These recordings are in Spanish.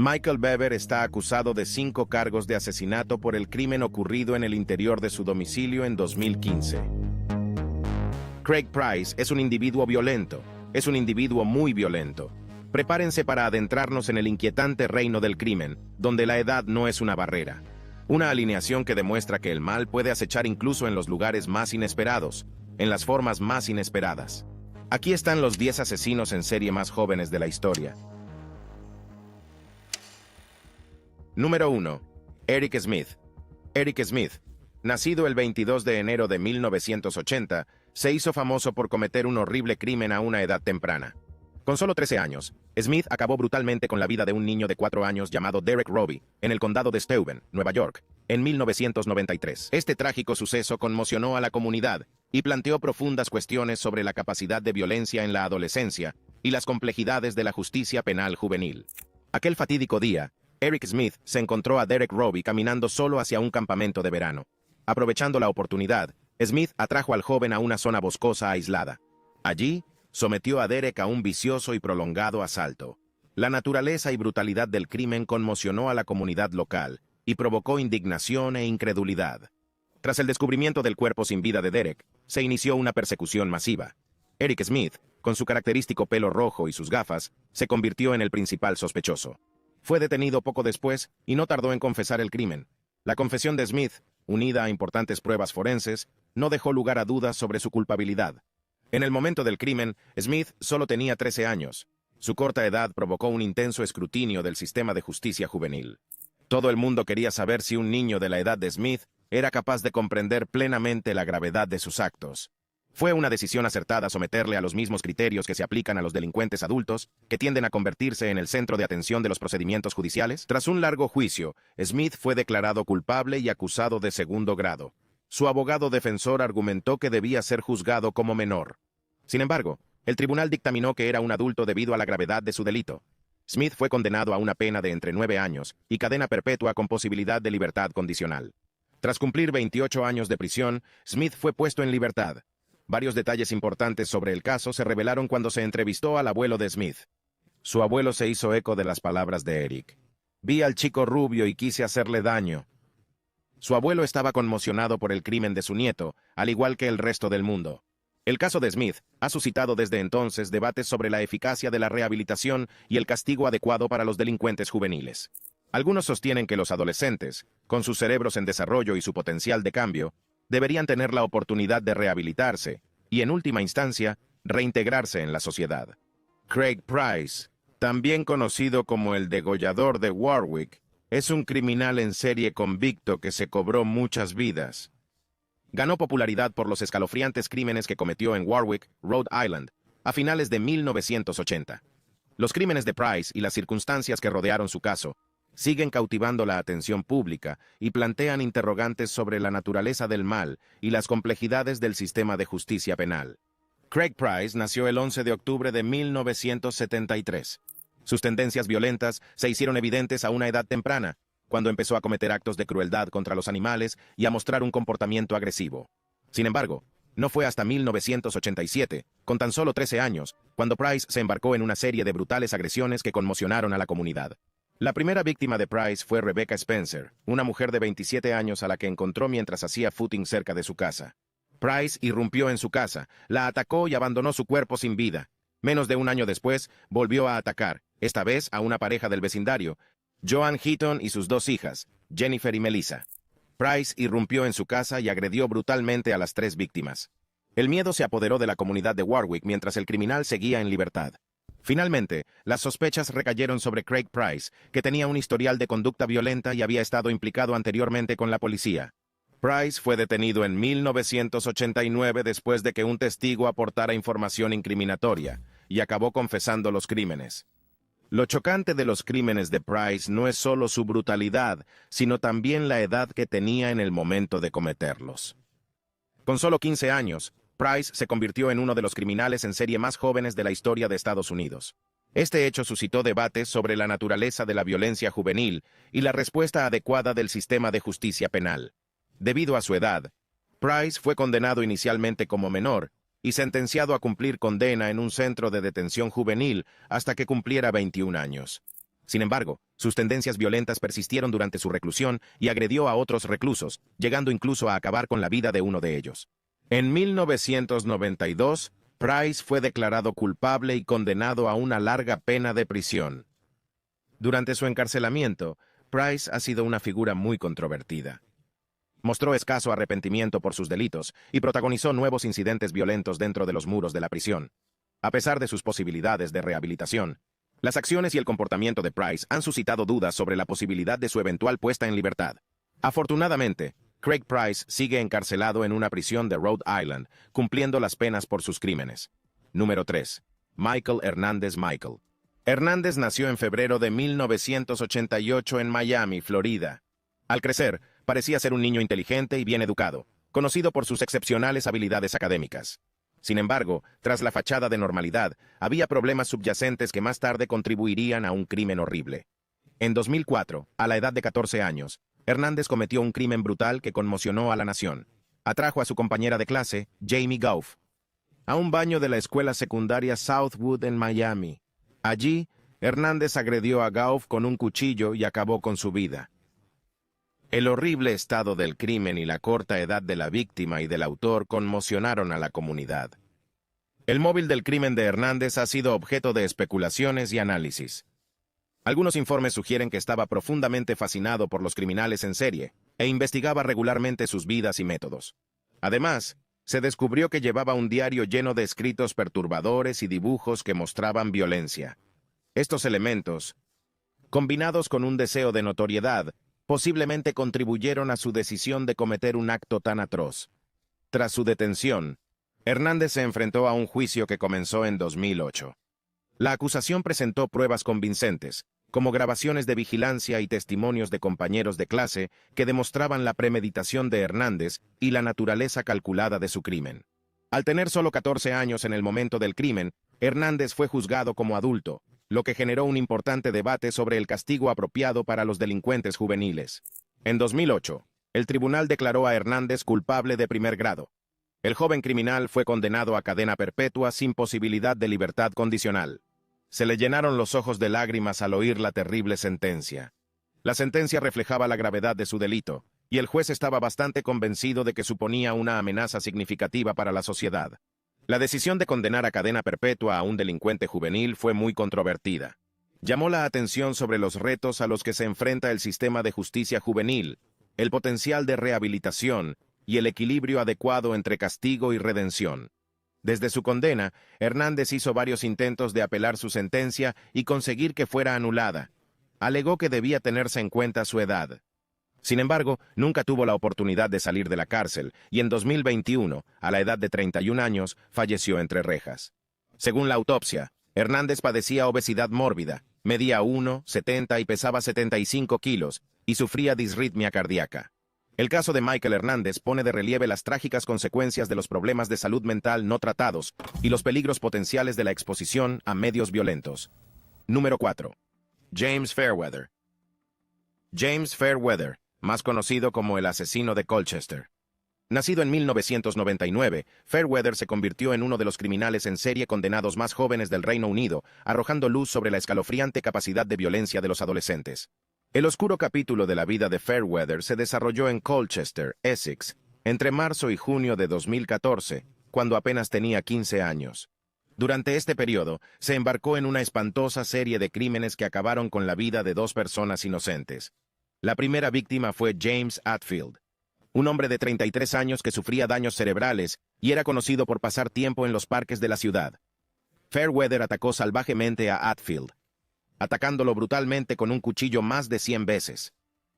Michael Bever está acusado de 5 cargos de asesinato por el crimen ocurrido en el interior de su domicilio en 2015. Craig Price es un individuo violento, es un individuo muy violento. Prepárense para adentrarnos en el inquietante reino del crimen, donde la edad no es una barrera. Una alineación que demuestra que el mal puede acechar incluso en los lugares más inesperados, en las formas más inesperadas. Aquí están los 10 asesinos en serie más jóvenes de la historia. Número 1. Eric Smith. Eric Smith, nacido el 22 de enero de 1980, se hizo famoso por cometer un horrible crimen a una edad temprana. Con solo 13 años, Smith acabó brutalmente con la vida de un niño de 4 años llamado Derek Roby, en el condado de Steuben, Nueva York, en 1993. Este trágico suceso conmocionó a la comunidad y planteó profundas cuestiones sobre la capacidad de violencia en la adolescencia y las complejidades de la justicia penal juvenil. Aquel fatídico día, Eric Smith se encontró a Derek Roby caminando solo hacia un campamento de verano. Aprovechando la oportunidad, Smith atrajo al joven a una zona boscosa aislada. Allí, sometió a Derek a un vicioso y prolongado asalto. La naturaleza y brutalidad del crimen conmocionó a la comunidad local y provocó indignación e incredulidad. Tras el descubrimiento del cuerpo sin vida de Derek, se inició una persecución masiva. Eric Smith, con su característico pelo rojo y sus gafas, se convirtió en el principal sospechoso. Fue detenido poco después y no tardó en confesar el crimen. La confesión de Smith, unida a importantes pruebas forenses, no dejó lugar a dudas sobre su culpabilidad. En el momento del crimen, Smith solo tenía 13 años. Su corta edad provocó un intenso escrutinio del sistema de justicia juvenil. Todo el mundo quería saber si un niño de la edad de Smith era capaz de comprender plenamente la gravedad de sus actos. ¿Fue una decisión acertada someterle a los mismos criterios que se aplican a los delincuentes adultos, que tienden a convertirse en el centro de atención de los procedimientos judiciales? Tras un largo juicio, Smith fue declarado culpable y acusado de segundo grado. Su abogado defensor argumentó que debía ser juzgado como menor. Sin embargo, el tribunal dictaminó que era un adulto debido a la gravedad de su delito. Smith fue condenado a una pena de entre 9 años y cadena perpetua con posibilidad de libertad condicional. Tras cumplir 28 años de prisión, Smith fue puesto en libertad. Varios detalles importantes sobre el caso se revelaron cuando se entrevistó al abuelo de Smith. Su abuelo se hizo eco de las palabras de Eric. Vi al chico rubio y quise hacerle daño. Su abuelo estaba conmocionado por el crimen de su nieto, al igual que el resto del mundo. El caso de Smith ha suscitado desde entonces debates sobre la eficacia de la rehabilitación y el castigo adecuado para los delincuentes juveniles. Algunos sostienen que los adolescentes, con sus cerebros en desarrollo y su potencial de cambio, deberían tener la oportunidad de rehabilitarse y, en última instancia, reintegrarse en la sociedad. Craig Price, también conocido como el degollador de Warwick, es un criminal en serie convicto que se cobró muchas vidas. Ganó popularidad por los escalofriantes crímenes que cometió en Warwick, Rhode Island, a finales de 1980. Los crímenes de Price y las circunstancias que rodearon su caso siguen cautivando la atención pública y plantean interrogantes sobre la naturaleza del mal y las complejidades del sistema de justicia penal. Craig Price nació el 11 de octubre de 1973. Sus tendencias violentas se hicieron evidentes a una edad temprana, cuando empezó a cometer actos de crueldad contra los animales y a mostrar un comportamiento agresivo. Sin embargo, no fue hasta 1987, con tan solo 13 años, cuando Price se embarcó en una serie de brutales agresiones que conmocionaron a la comunidad. La primera víctima de Price fue Rebecca Spencer, una mujer de 27 años a la que encontró mientras hacía footing cerca de su casa. Price irrumpió en su casa, la atacó y abandonó su cuerpo sin vida. Menos de un año después, volvió a atacar, esta vez a una pareja del vecindario, Joan Heaton y sus 2 hijas, Jennifer y Melissa. Price irrumpió en su casa y agredió brutalmente a las 3 víctimas. El miedo se apoderó de la comunidad de Warwick mientras el criminal seguía en libertad. Finalmente, las sospechas recayeron sobre Craig Price, que tenía un historial de conducta violenta y había estado implicado anteriormente con la policía. Price fue detenido en 1989 después de que un testigo aportara información incriminatoria, y acabó confesando los crímenes. Lo chocante de los crímenes de Price no es solo su brutalidad, sino también la edad que tenía en el momento de cometerlos. Con solo 15 años, Price se convirtió en uno de los criminales en serie más jóvenes de la historia de Estados Unidos. Este hecho suscitó debates sobre la naturaleza de la violencia juvenil y la respuesta adecuada del sistema de justicia penal. Debido a su edad, Price fue condenado inicialmente como menor y sentenciado a cumplir condena en un centro de detención juvenil hasta que cumpliera 21 años. Sin embargo, sus tendencias violentas persistieron durante su reclusión y agredió a otros reclusos, llegando incluso a acabar con la vida de uno de ellos. En 1992, Price fue declarado culpable y condenado a una larga pena de prisión. Durante su encarcelamiento, Price ha sido una figura muy controvertida. Mostró escaso arrepentimiento por sus delitos y protagonizó nuevos incidentes violentos dentro de los muros de la prisión. A pesar de sus posibilidades de rehabilitación, las acciones y el comportamiento de Price han suscitado dudas sobre la posibilidad de su eventual puesta en libertad. Afortunadamente, Craig Price sigue encarcelado en una prisión de Rhode Island, cumpliendo las penas por sus crímenes. Número 3. Michael Hernández Michael. Hernández nació en febrero de 1988 en Miami, Florida. Al crecer, parecía ser un niño inteligente y bien educado, conocido por sus excepcionales habilidades académicas. Sin embargo, tras la fachada de normalidad, había problemas subyacentes que más tarde contribuirían a un crimen horrible. En 2004, a la edad de 14 años, Hernández cometió un crimen brutal que conmocionó a la nación. Atrajo a su compañera de clase, Jamie Goff, a un baño de la escuela secundaria Southwood en Miami. Allí, Hernández agredió a Goff con un cuchillo y acabó con su vida. El horrible estado del crimen y la corta edad de la víctima y del autor conmocionaron a la comunidad. El móvil del crimen de Hernández ha sido objeto de especulaciones y análisis. Algunos informes sugieren que estaba profundamente fascinado por los criminales en serie e investigaba regularmente sus vidas y métodos. Además, se descubrió que llevaba un diario lleno de escritos perturbadores y dibujos que mostraban violencia. Estos elementos, combinados con un deseo de notoriedad, posiblemente contribuyeron a su decisión de cometer un acto tan atroz. Tras su detención, Hernández se enfrentó a un juicio que comenzó en 2008. La acusación presentó pruebas convincentes, como grabaciones de vigilancia y testimonios de compañeros de clase que demostraban la premeditación de Hernández y la naturaleza calculada de su crimen. Al tener solo 14 años en el momento del crimen, Hernández fue juzgado como adulto, lo que generó un importante debate sobre el castigo apropiado para los delincuentes juveniles. En 2008, el tribunal declaró a Hernández culpable de primer grado. El joven criminal fue condenado a cadena perpetua sin posibilidad de libertad condicional. Se le llenaron los ojos de lágrimas al oír la terrible sentencia. La sentencia reflejaba la gravedad de su delito, y el juez estaba bastante convencido de que suponía una amenaza significativa para la sociedad. La decisión de condenar a cadena perpetua a un delincuente juvenil fue muy controvertida. Llamó la atención sobre los retos a los que se enfrenta el sistema de justicia juvenil, el potencial de rehabilitación y el equilibrio adecuado entre castigo y redención. Desde su condena, Hernández hizo varios intentos de apelar su sentencia y conseguir que fuera anulada. Alegó que debía tenerse en cuenta su edad. Sin embargo, nunca tuvo la oportunidad de salir de la cárcel y en 2021, a la edad de 31 años, falleció entre rejas. Según la autopsia, Hernández padecía obesidad mórbida, medía 1,70 y pesaba 75 kilos y sufría disritmia cardíaca. El caso de Michael Hernández pone de relieve las trágicas consecuencias de los problemas de salud mental no tratados y los peligros potenciales de la exposición a medios violentos. Número 4. James Fairweather. James Fairweather, más conocido como el asesino de Colchester. Nacido en 1999, Fairweather se convirtió en uno de los criminales en serie condenados más jóvenes del Reino Unido, arrojando luz sobre la escalofriante capacidad de violencia de los adolescentes. El oscuro capítulo de la vida de Fairweather se desarrolló en Colchester, Essex, entre marzo y junio de 2014, cuando apenas tenía 15 años. Durante este periodo, se embarcó en una espantosa serie de crímenes que acabaron con la vida de 2 personas inocentes. La primera víctima fue James Atfield, un hombre de 33 años que sufría daños cerebrales y era conocido por pasar tiempo en los parques de la ciudad. Fairweather atacó salvajemente a Atfield, atacándolo brutalmente con un cuchillo más de 100 veces.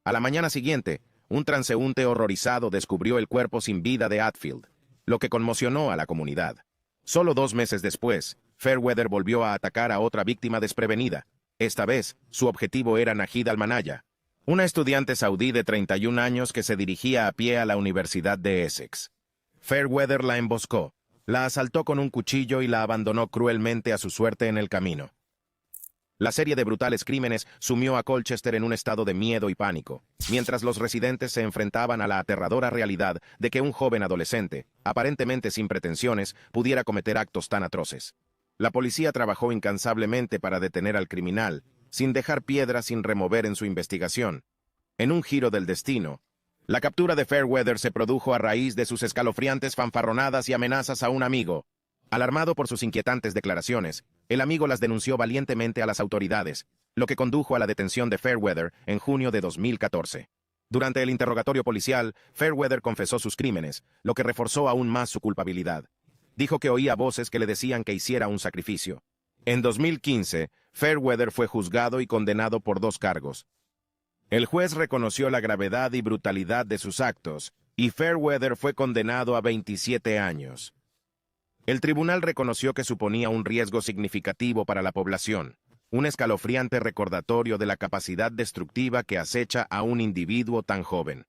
A la mañana siguiente, un transeúnte horrorizado descubrió el cuerpo sin vida de Atfield, lo que conmocionó a la comunidad. Solo 2 meses después, Fairweather volvió a atacar a otra víctima desprevenida. Esta vez, su objetivo era Najid Al-Manaya, una estudiante saudí de 31 años que se dirigía a pie a la Universidad de Essex. Fairweather la emboscó, la asaltó con un cuchillo y la abandonó cruelmente a su suerte en el camino. La serie de brutales crímenes sumió a Colchester en un estado de miedo y pánico, mientras los residentes se enfrentaban a la aterradora realidad de que un joven adolescente, aparentemente sin pretensiones, pudiera cometer actos tan atroces. La policía trabajó incansablemente para detener al criminal, sin dejar piedra sin remover en su investigación. En un giro del destino, la captura de Fairweather se produjo a raíz de sus escalofriantes fanfarronadas y amenazas a un amigo. Alarmado por sus inquietantes declaraciones, el amigo las denunció valientemente a las autoridades, lo que condujo a la detención de Fairweather en junio de 2014. Durante el interrogatorio policial, Fairweather confesó sus crímenes, lo que reforzó aún más su culpabilidad. Dijo que oía voces que le decían que hiciera un sacrificio. En 2015, Fairweather fue juzgado y condenado por 2 cargos. El juez reconoció la gravedad y brutalidad de sus actos, y Fairweather fue condenado a 27 años. El tribunal reconoció que suponía un riesgo significativo para la población, un escalofriante recordatorio de la capacidad destructiva que acecha a un individuo tan joven.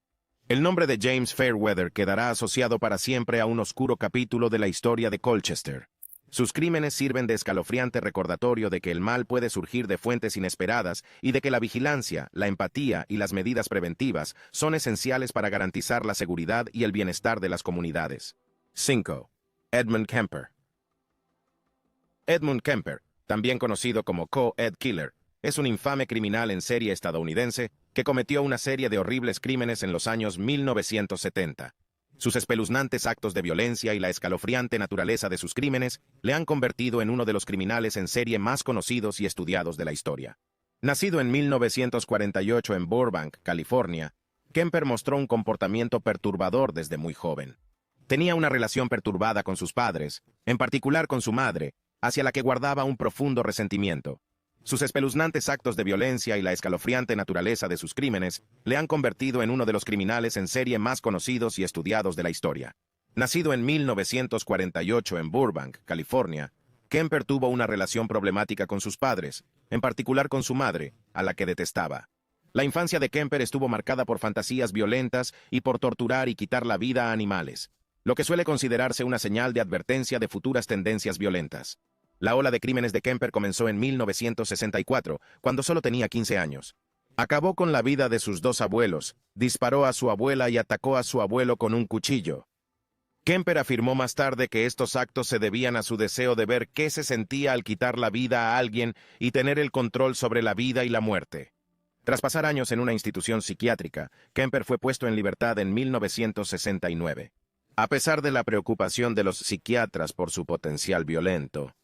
El nombre de James Fairweather quedará asociado para siempre a un oscuro capítulo de la historia de Colchester. Sus crímenes sirven de escalofriante recordatorio de que el mal puede surgir de fuentes inesperadas y de que la vigilancia, la empatía y las medidas preventivas son esenciales para garantizar la seguridad y el bienestar de las comunidades. 5. Edmund Kemper. Edmund Kemper, también conocido como Co-Ed Killer, es un infame criminal en serie estadounidense que cometió una serie de horribles crímenes en los años 1970. Sus espeluznantes actos de violencia y la escalofriante naturaleza de sus crímenes le han convertido en uno de los criminales en serie más conocidos y estudiados de la historia. Nacido en 1948 en Burbank, California, Kemper mostró un comportamiento perturbador desde muy joven. Tenía una relación perturbada con sus padres, en particular con su madre, hacia la que guardaba un profundo resentimiento. Sus espeluznantes actos de violencia y la escalofriante naturaleza de sus crímenes le han convertido en uno de los criminales en serie más conocidos y estudiados de la historia. Nacido en 1948 en Burbank, California, Kemper tuvo una relación problemática con sus padres, en particular con su madre, a la que detestaba. La infancia de Kemper estuvo marcada por fantasías violentas y por torturar y quitar la vida a animales, lo que suele considerarse una señal de advertencia de futuras tendencias violentas. La ola de crímenes de Kemper comenzó en 1964, cuando solo tenía 15 años. Acabó con la vida de sus 2 abuelos, disparó a su abuela y atacó a su abuelo con un cuchillo. Kemper afirmó más tarde que estos actos se debían a su deseo de ver qué se sentía al quitar la vida a alguien y tener el control sobre la vida y la muerte. Tras pasar años en una institución psiquiátrica, Kemper fue puesto en libertad en 1969. A pesar de la preocupación de los psiquiatras por su potencial violento.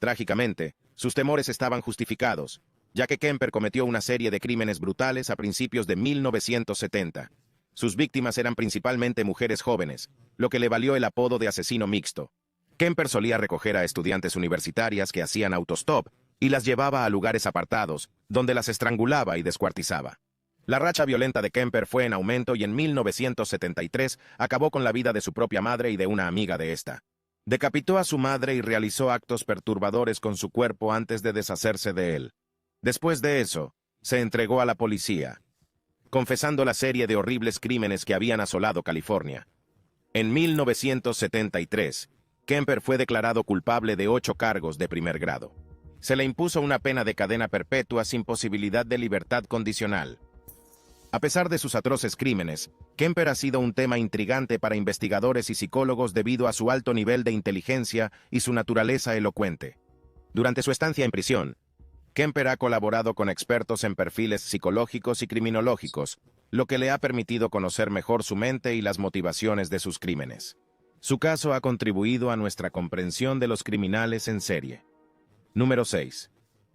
Trágicamente, sus temores estaban justificados, ya que Kemper cometió una serie de crímenes brutales a principios de 1970. Sus víctimas eran principalmente mujeres jóvenes, lo que le valió el apodo de asesino mixto. Kemper solía recoger a estudiantes universitarias que hacían autostop y las llevaba a lugares apartados, donde las estrangulaba y descuartizaba. La racha violenta de Kemper fue en aumento y en 1973 acabó con la vida de su propia madre y de una amiga de esta. Decapitó a su madre y realizó actos perturbadores con su cuerpo antes de deshacerse de él. Después de eso, se entregó a la policía, confesando la serie de horribles crímenes que habían asolado California. En 1973, Kemper fue declarado culpable de 8 cargos de primer grado. Se le impuso una pena de cadena perpetua sin posibilidad de libertad condicional. A pesar de sus atroces crímenes, Kemper ha sido un tema intrigante para investigadores y psicólogos debido a su alto nivel de inteligencia y su naturaleza elocuente. Durante su estancia en prisión, Kemper ha colaborado con expertos en perfiles psicológicos y criminológicos, lo que le ha permitido conocer mejor su mente y las motivaciones de sus crímenes. Su caso ha contribuido a nuestra comprensión de los criminales en serie. Número 6.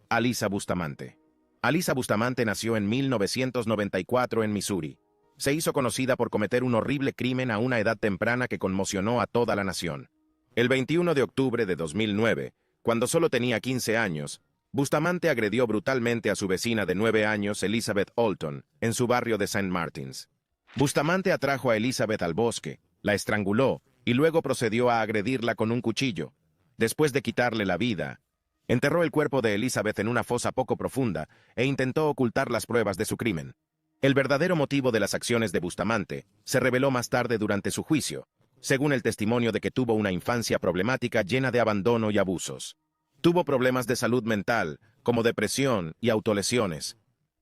Alyssa Bustamante. Alyssa Bustamante nació en 1994 en Missouri. Se hizo conocida por cometer un horrible crimen a una edad temprana que conmocionó a toda la nación. El 21 de octubre de 2009, cuando solo tenía 15 años, Bustamante agredió brutalmente a su vecina de 9 años, Elizabeth Alton, en su barrio de St. Martins. Bustamante atrajo a Elizabeth al bosque, la estranguló y luego procedió a agredirla con un cuchillo. Después de quitarle la vida, enterró el cuerpo de Elizabeth en una fosa poco profunda e intentó ocultar las pruebas de su crimen. El verdadero motivo de las acciones de Bustamante se reveló más tarde durante su juicio, según el testimonio de que tuvo una infancia problemática llena de abandono y abusos. Tuvo problemas de salud mental, como depresión y autolesiones.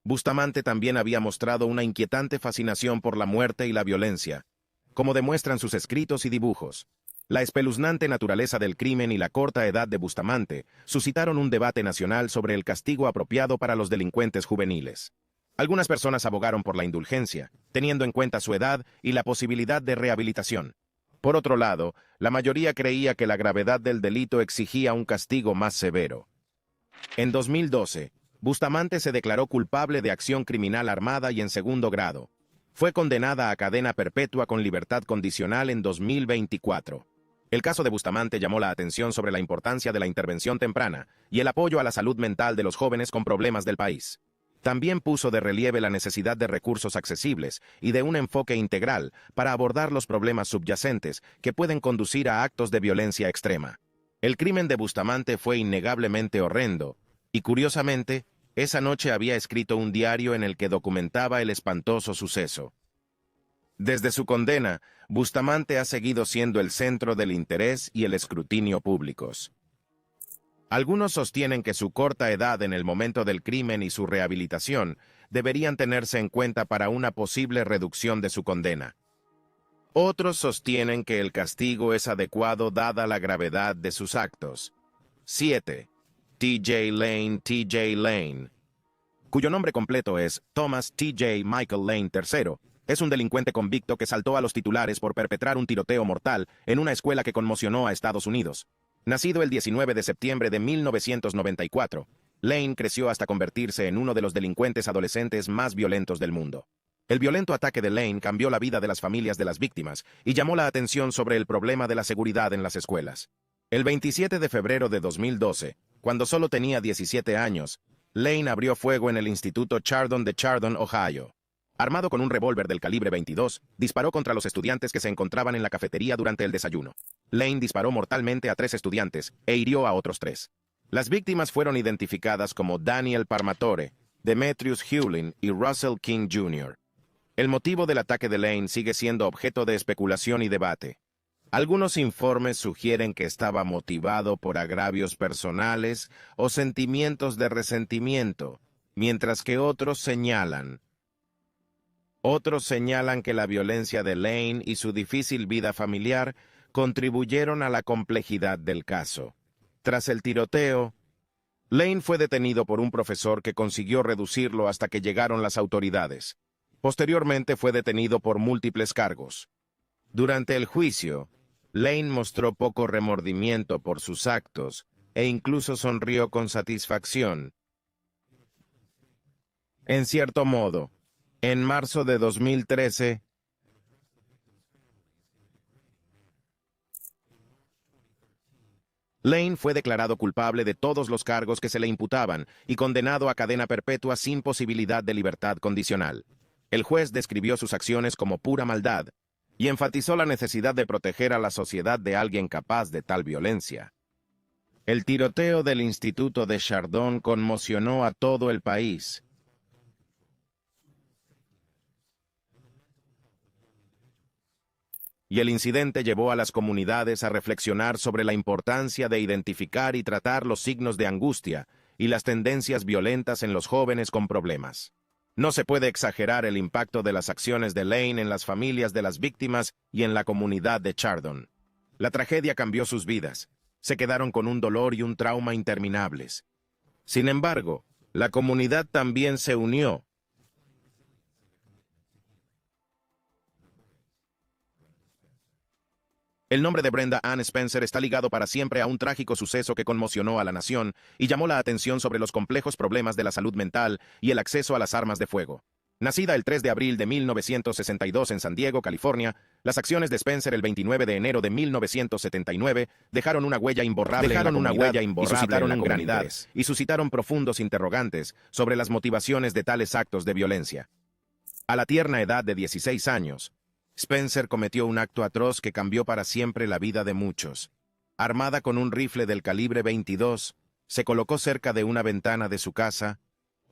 Bustamante también había mostrado una inquietante fascinación por la muerte y la violencia, como demuestran sus escritos y dibujos. La espeluznante naturaleza del crimen y la corta edad de Bustamante suscitaron un debate nacional sobre el castigo apropiado para los delincuentes juveniles. Algunas personas abogaron por la indulgencia, teniendo en cuenta su edad y la posibilidad de rehabilitación. Por otro lado, la mayoría creía que la gravedad del delito exigía un castigo más severo. En 2012, Bustamante se declaró culpable de acción criminal armada y en segundo grado. Fue condenada a cadena perpetua con libertad condicional en 2024. El caso de Bustamante llamó la atención sobre la importancia de la intervención temprana y el apoyo a la salud mental de los jóvenes con problemas del país. También puso de relieve la necesidad de recursos accesibles y de un enfoque integral para abordar los problemas subyacentes que pueden conducir a actos de violencia extrema. El crimen de Bustamante fue innegablemente horrendo, y curiosamente, esa noche había escrito un diario en el que documentaba el espantoso suceso. Desde su condena, Bustamante ha seguido siendo el centro del interés y el escrutinio públicos. Algunos sostienen que su corta edad en el momento del crimen y su rehabilitación deberían tenerse en cuenta para una posible reducción de su condena. Otros sostienen que el castigo es adecuado dada la gravedad de sus actos. 7. T.J. Lane, cuyo nombre completo es Thomas T.J. Michael Lane III, es un delincuente convicto que saltó a los titulares por perpetrar un tiroteo mortal en una escuela que conmocionó a Estados Unidos. Nacido el 19 de septiembre de 1994, Lane creció hasta convertirse en uno de los delincuentes adolescentes más violentos del mundo. El violento ataque de Lane cambió la vida de las familias de las víctimas y llamó la atención sobre el problema de la seguridad en las escuelas. El 27 de febrero de 2012, cuando solo tenía 17 años, Lane abrió fuego en el Instituto Chardon de Chardon, Ohio. Armado con un revólver del calibre 22, disparó contra los estudiantes que se encontraban en la cafetería durante el desayuno. Lane disparó mortalmente a 3 estudiantes e hirió a otros 3. Las víctimas fueron identificadas como Daniel Parmatore, Demetrius Hewlin y Russell King Jr. El motivo del ataque de Lane sigue siendo objeto de especulación y debate. Algunos informes sugieren que estaba motivado por agravios personales o sentimientos de resentimiento, mientras que otros señalan que la violencia de Lane y su difícil vida familiar contribuyeron a la complejidad del caso. Tras el tiroteo, Lane fue detenido por un profesor que consiguió reducirlo hasta que llegaron las autoridades. Posteriormente fue detenido por múltiples cargos. Durante el juicio, Lane mostró poco remordimiento por sus actos e incluso sonrió con satisfacción. En cierto modo, en marzo de 2013, Lane fue declarado culpable de todos los cargos que se le imputaban y condenado a cadena perpetua sin posibilidad de libertad condicional. El juez describió sus acciones como pura maldad y enfatizó la necesidad de proteger a la sociedad de alguien capaz de tal violencia. El tiroteo del Instituto de Chardon conmocionó a todo el país. Y el incidente llevó a las comunidades a reflexionar sobre la importancia de identificar y tratar los signos de angustia y las tendencias violentas en los jóvenes con problemas. No se puede exagerar el impacto de las acciones de Lane en las familias de las víctimas y en la comunidad de Chardon. La tragedia cambió sus vidas. Se quedaron con un dolor y un trauma interminables. Sin embargo, la comunidad también se unió. El nombre de Brenda Ann Spencer está ligado para siempre a un trágico suceso que conmocionó a la nación y llamó la atención sobre los complejos problemas de la salud mental y el acceso a las armas de fuego. Nacida el 3 de abril de 1962 en San Diego, California, las acciones de Spencer el 29 de enero de 1979 dejaron una huella imborrable y suscitaron profundos interrogantes sobre las motivaciones de tales actos de violencia. A la tierna edad de 16 años, Spencer cometió un acto atroz que cambió para siempre la vida de muchos. Armada con un rifle del calibre 22, se colocó cerca de una ventana de su casa,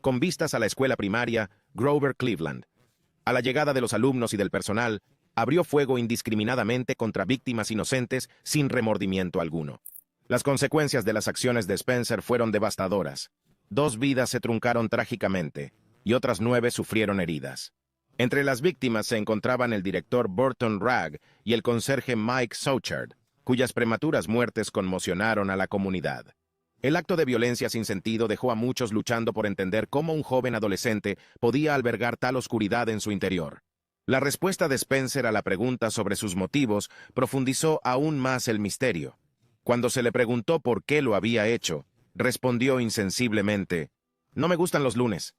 con vistas a la escuela primaria Grover Cleveland. A la llegada de los alumnos y del personal, abrió fuego indiscriminadamente contra víctimas inocentes sin remordimiento alguno. Las consecuencias de las acciones de Spencer fueron devastadoras. 2 vidas se truncaron trágicamente y otras 9 sufrieron heridas. Entre las víctimas se encontraban el director Burton Ragg y el conserje Mike Souchard. cuyas prematuras muertes conmocionaron a la comunidad. El acto de violencia sin sentido dejó a muchos luchando por entender cómo un joven adolescente podía albergar tal oscuridad en su interior. La respuesta de Spencer a la pregunta sobre sus motivos profundizó aún más el misterio. Cuando se le preguntó por qué lo había hecho, respondió insensiblemente: «No me gustan los lunes».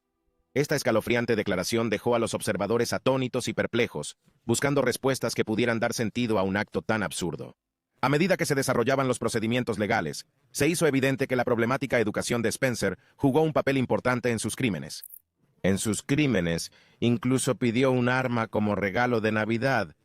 Esta escalofriante declaración dejó a los observadores atónitos y perplejos, buscando respuestas que pudieran dar sentido a un acto tan absurdo. A medida que se desarrollaban los procedimientos legales, se hizo evidente que la problemática educación de Spencer jugó un papel importante en sus crímenes. En sus crímenes, incluso pidió un arma como regalo de Navidad.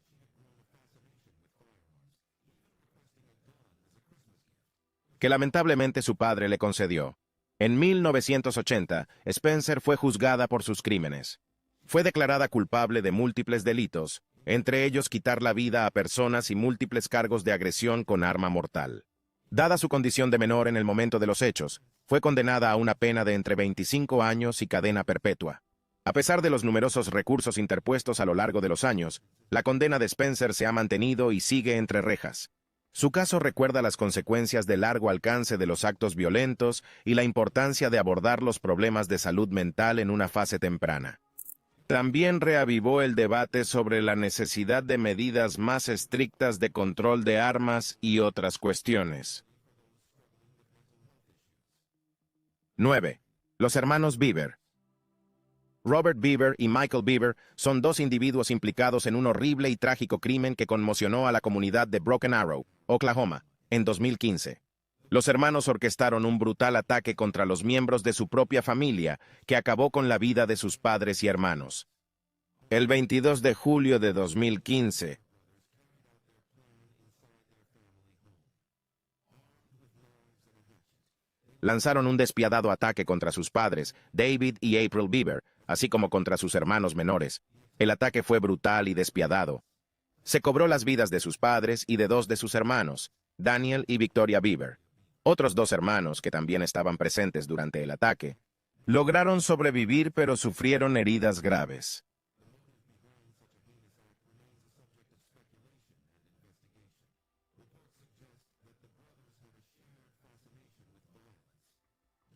Que lamentablemente su padre le concedió. En 1980, Spencer fue juzgada por sus crímenes. Fue declarada culpable de múltiples delitos, entre ellos quitar la vida a personas y múltiples cargos de agresión con arma mortal. Dada su condición de menor en el momento de los hechos, fue condenada a una pena de entre 25 años y cadena perpetua. A pesar de los numerosos recursos interpuestos a lo largo de los años, la condena de Spencer se ha mantenido y sigue entre rejas. Su caso recuerda las consecuencias de largo alcance de los actos violentos y la importancia de abordar los problemas de salud mental en una fase temprana. También reavivó el debate sobre la necesidad de medidas más estrictas de control de armas y otras cuestiones. 9. Los hermanos Bieber. Robert Bieber y Michael Bieber son dos individuos implicados en un horrible y trágico crimen que conmocionó a la comunidad de Broken Arrow, Oklahoma, en 2015. Los hermanos orquestaron un brutal ataque contra los miembros de su propia familia que acabó con la vida de sus padres y hermanos. El 22 de julio de 2015, lanzaron un despiadado ataque contra sus padres, David y April Bieber, así como contra sus hermanos menores. El ataque fue brutal y despiadado. Se cobró las vidas de sus padres y de dos de sus hermanos, Daniel y Victoria Bieber. Otros dos hermanos, que también estaban presentes durante el ataque, lograron sobrevivir pero sufrieron heridas graves.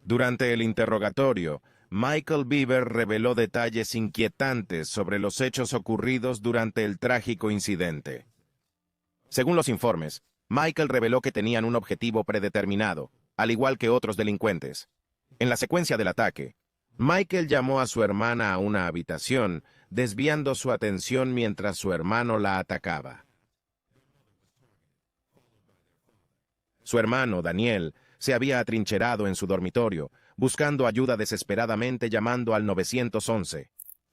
Durante el interrogatorio, Michael Bieber reveló detalles inquietantes sobre los hechos ocurridos durante el trágico incidente. Según los informes, Michael reveló que tenían un objetivo predeterminado, al igual que otros delincuentes. En la secuencia del ataque, Michael llamó a su hermana a una habitación, desviando su atención mientras su hermano la atacaba. Su hermano, Daniel, se había atrincherado en su dormitorio, buscando ayuda desesperadamente llamando al 911.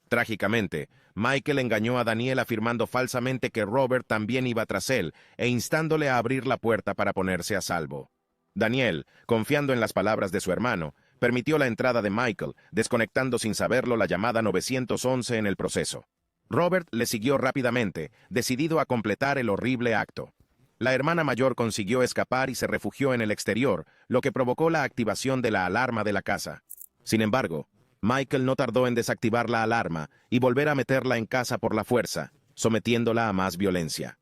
Trágicamente, Michael engañó a Daniel afirmando falsamente que Robert también iba tras él e instándole a abrir la puerta para ponerse a salvo. Daniel, confiando en las palabras de su hermano, permitió la entrada de Michael, desconectando sin saberlo la llamada 911 en el proceso. Robert le siguió rápidamente, decidido a completar el horrible acto. La hermana mayor consiguió escapar y se refugió en el exterior, lo que provocó la activación de la alarma de la casa. Sin embargo, Michael no tardó en desactivar la alarma y volver a meterla en casa por la fuerza, sometiéndola a más violencia.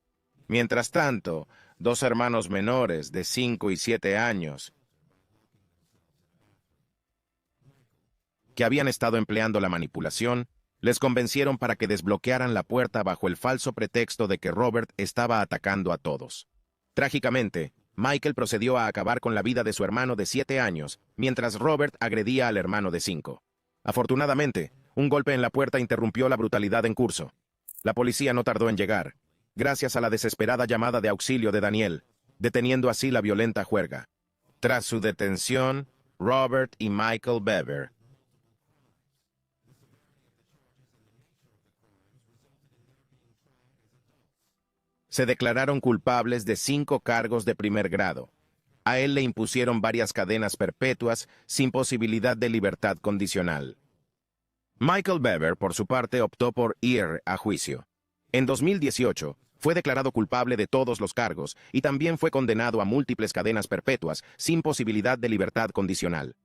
Mientras tanto, dos hermanos menores de 5 y 7 años, que habían estado empleando la manipulación, les convencieron para que desbloquearan la puerta bajo el falso pretexto de que Robert estaba atacando a todos. Trágicamente, Michael procedió a acabar con la vida de su hermano de 7 años, mientras Robert agredía al hermano de 5. Afortunadamente, un golpe en la puerta interrumpió la brutalidad en curso. La policía no tardó en llegar, gracias a la desesperada llamada de auxilio de Daniel, deteniendo así la violenta juerga. Tras su detención, Robert y Michael Bieber se declararon culpables de 5 cargos de primer grado. A él le impusieron varias cadenas perpetuas sin posibilidad de libertad condicional. Michael Bieber, por su parte, optó por ir a juicio. En 2018, fue declarado culpable de todos los cargos y también fue condenado a múltiples cadenas perpetuas sin posibilidad de libertad condicional.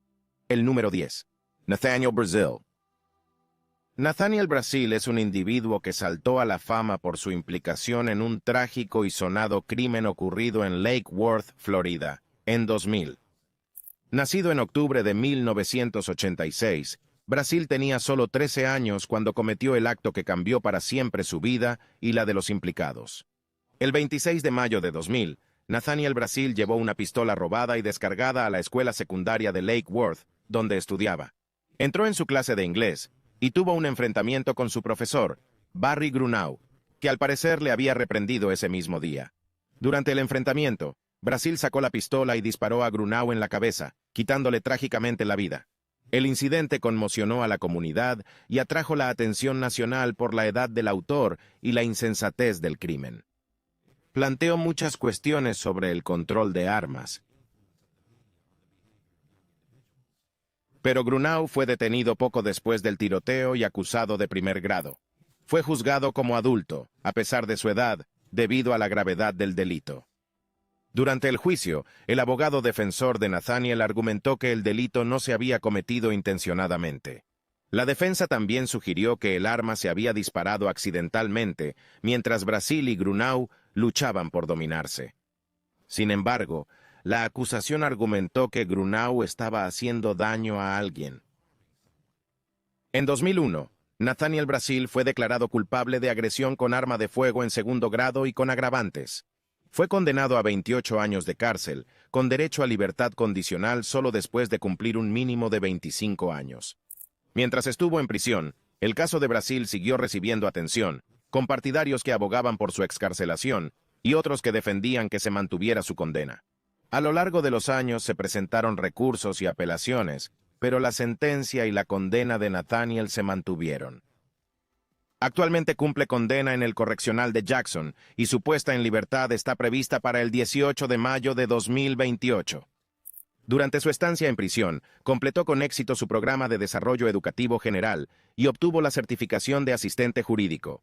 El número 10. Nathaniel Brazil. Nathaniel Brasil es un individuo que saltó a la fama por su implicación en un trágico y sonado crimen ocurrido en Lake Worth, Florida, en 2000. Nacido en octubre de 1986, Brasil tenía solo 13 años cuando cometió el acto que cambió para siempre su vida y la de los implicados. El 26 de mayo de 2000, Nathaniel Brasil llevó una pistola robada y descargada a la escuela secundaria de Lake Worth, donde estudiaba. Entró en su clase de inglés y tuvo un enfrentamiento con su profesor, Barry Grunow, que al parecer le había reprendido ese mismo día. Durante el enfrentamiento, Brasil sacó la pistola y disparó a Grunow en la cabeza, quitándole trágicamente la vida. El incidente conmocionó a la comunidad y atrajo la atención nacional por la edad del autor y la insensatez del crimen. Planteó muchas cuestiones sobre el control de armas. Pero Grunow fue detenido poco después del tiroteo y acusado de primer grado. Fue juzgado como adulto, a pesar de su edad, debido a la gravedad del delito. Durante el juicio, el abogado defensor de Nathaniel argumentó que el delito no se había cometido intencionadamente. La defensa también sugirió que el arma se había disparado accidentalmente, mientras Brasil y Grunow luchaban por dominarse. Sin embargo, la acusación argumentó que Grunow estaba haciendo daño a alguien. En 2001, Nathaniel Brasil fue declarado culpable de agresión con arma de fuego en segundo grado y con agravantes. Fue condenado a 28 años de cárcel, con derecho a libertad condicional solo después de cumplir un mínimo de 25 años. Mientras estuvo en prisión, el caso de Brasil siguió recibiendo atención, con partidarios que abogaban por su excarcelación y otros que defendían que se mantuviera su condena. A lo largo de los años se presentaron recursos y apelaciones, pero la sentencia y la condena de Nathaniel se mantuvieron. Actualmente cumple condena en el correccional de Jackson y su puesta en libertad está prevista para el 18 de mayo de 2028. Durante su estancia en prisión, completó con éxito su programa de desarrollo educativo general y obtuvo la certificación de asistente jurídico.